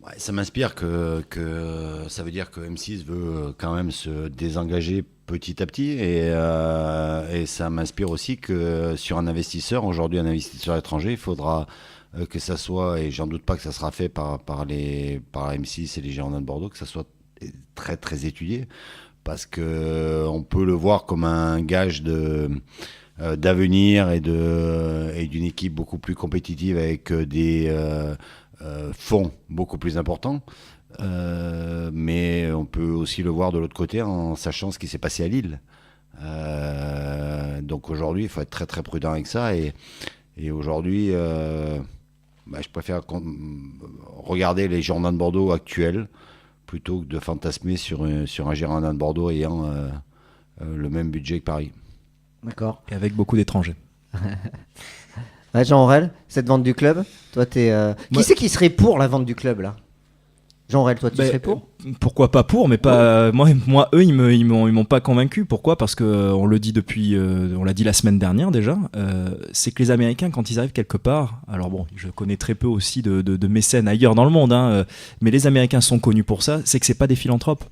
Ouais, ça m'inspire que ça veut dire que M6 veut quand même se désengager petit à petit et ça m'inspire aussi que sur un investisseur, aujourd'hui un investisseur étranger, il faudra que ça soit, et j'en doute pas que ça sera fait par M6 et les Girondins de Bordeaux, que ça soit très très étudié parce que on peut le voir comme un gage d'avenir et d'une équipe beaucoup plus compétitive avec des fonds beaucoup plus importants. Mais on peut aussi le voir de l'autre côté en sachant ce qui s'est passé à Lille. Donc aujourd'hui, il faut être très très prudent avec ça. Et aujourd'hui, je préfère regarder les Girondins de Bordeaux actuels plutôt que de fantasmer sur un Girondin de Bordeaux ayant le même budget que Paris. D'accord. Et avec beaucoup d'étrangers. Ouais, Jean Aurel, cette vente du club, toi, qui c'est qui serait pour la vente du club là? Jean Aurel, toi, tu serais pour? Pourquoi pas pour, mais pas moi. Eux, ils m'ont pas convaincu. Pourquoi? Parce que on le dit depuis, on l'a dit la semaine dernière déjà. C'est que les Américains, quand ils arrivent quelque part, alors bon, je connais très peu aussi de mécènes ailleurs dans le monde, mais les Américains sont connus pour ça. C'est que c'est pas des philanthropes.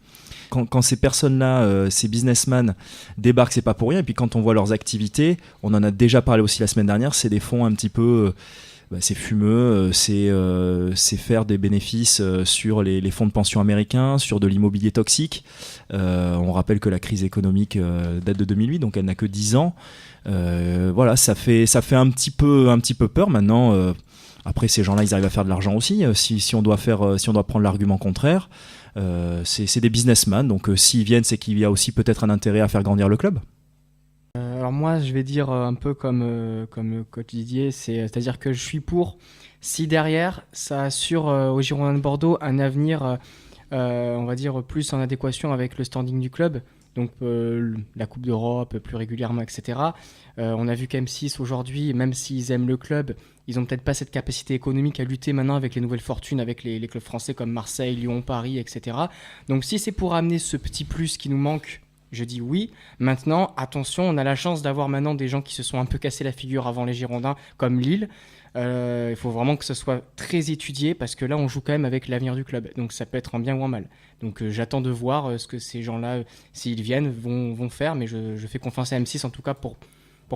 Quand ces personnes-là, ces businessmen débarquent, c'est pas pour rien. Et puis quand on voit leurs activités, on en a déjà parlé aussi la semaine dernière, c'est des fonds un petit peu, c'est fumeux, c'est faire des bénéfices sur les fonds de pension américains, sur de l'immobilier toxique. On rappelle que la crise économique date de 2008, donc elle n'a que 10 ans. Voilà, ça fait un petit peu peur maintenant. Après, ces gens-là, ils arrivent à faire de l'argent aussi. Si on doit prendre l'argument contraire. C'est des businessmen, donc s'ils viennent, c'est qu'il y a aussi peut-être un intérêt à faire grandir le club. Alors moi, je vais dire un peu comme coach Didier, c'est-à-dire que je suis pour si derrière, ça assure aux Girondins de Bordeaux un avenir, on va dire, plus en adéquation avec le standing du club, donc la Coupe d'Europe plus régulièrement, etc. On a vu qu'M6 aujourd'hui, même s'ils aiment le club, ils n'ont peut-être pas cette capacité économique à lutter maintenant avec les nouvelles fortunes, avec les clubs français comme Marseille, Lyon, Paris, etc. Donc si c'est pour amener ce petit plus qui nous manque, je dis oui. Maintenant, attention, on a la chance d'avoir maintenant des gens qui se sont un peu cassés la figure avant les Girondins, comme Lille. Il faut vraiment que ce soit très étudié, parce que là, on joue quand même avec l'avenir du club. Donc ça peut être en bien ou en mal. Donc j'attends de voir ce que ces gens-là, s'ils viennent, vont faire. Mais je fais confiance à M6, en tout cas, pour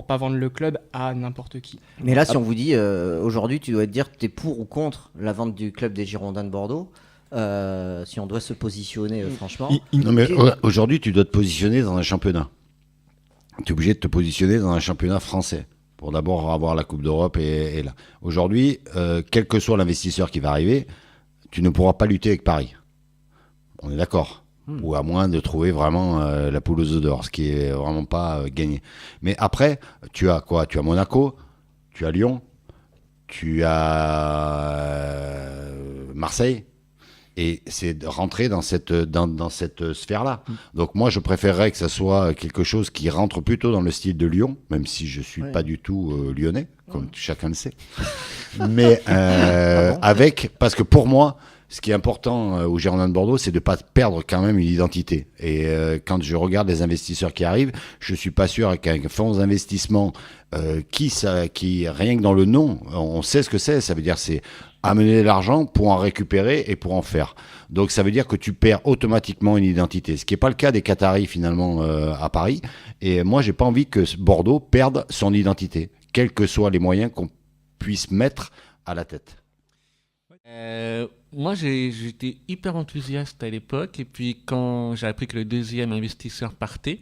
pas vendre le club à n'importe qui. Mais là, si on vous dit, aujourd'hui, tu dois te dire que tu es pour ou contre la vente du club des Girondins de Bordeaux, si on doit se positionner, franchement. Non, mais aujourd'hui, tu dois te positionner dans un championnat. Tu es obligé de te positionner dans un championnat français pour d'abord avoir la Coupe d'Europe et là. Aujourd'hui, quel que soit l'investisseur qui va arriver, tu ne pourras pas lutter avec Paris. On est d'accord. Ou à moins de trouver vraiment la poule aux œufs d'or, ce qui est vraiment pas gagné. Mais après, tu as quoi? Tu as Monaco, tu as Lyon, tu as Marseille, et c'est de rentrer dans cette sphère-là. Donc moi, je préférerais que ça soit quelque chose qui rentre plutôt dans le style de Lyon, même si je suis pas du tout lyonnais, comme chacun le sait. Mais parce que pour moi, ce qui est important aux Girondins de Bordeaux, c'est de ne pas perdre quand même une identité. Et quand je regarde les investisseurs qui arrivent, je ne suis pas sûr qu'un fonds d'investissement qui, rien que dans le nom, on sait ce que c'est. Ça veut dire c'est amener de l'argent pour en récupérer et pour en faire. Donc ça veut dire que tu perds automatiquement une identité. Ce qui n'est pas le cas des Qataris finalement à Paris. Et moi, je n'ai pas envie que Bordeaux perde son identité, quels que soient les moyens qu'on puisse mettre à la tête. Moi, j'étais hyper enthousiaste à l'époque, et puis quand j'ai appris que le deuxième investisseur partait,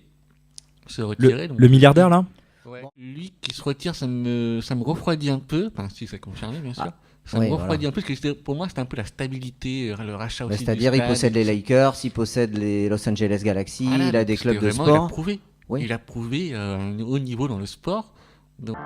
se retirait... Le milliardaire, là ? Ouais. Lui qui se retire, ça me refroidit un peu, enfin si ça concernait bien sûr, ça me refroidit un peu, parce que pour moi c'était un peu la stabilité, le rachat aussi. C'est-à-dire il possède les Lakers, il possède les Los Angeles Galaxy, il a des clubs de sport. Il a prouvé, il a prouvé un haut niveau dans le sport. Donc...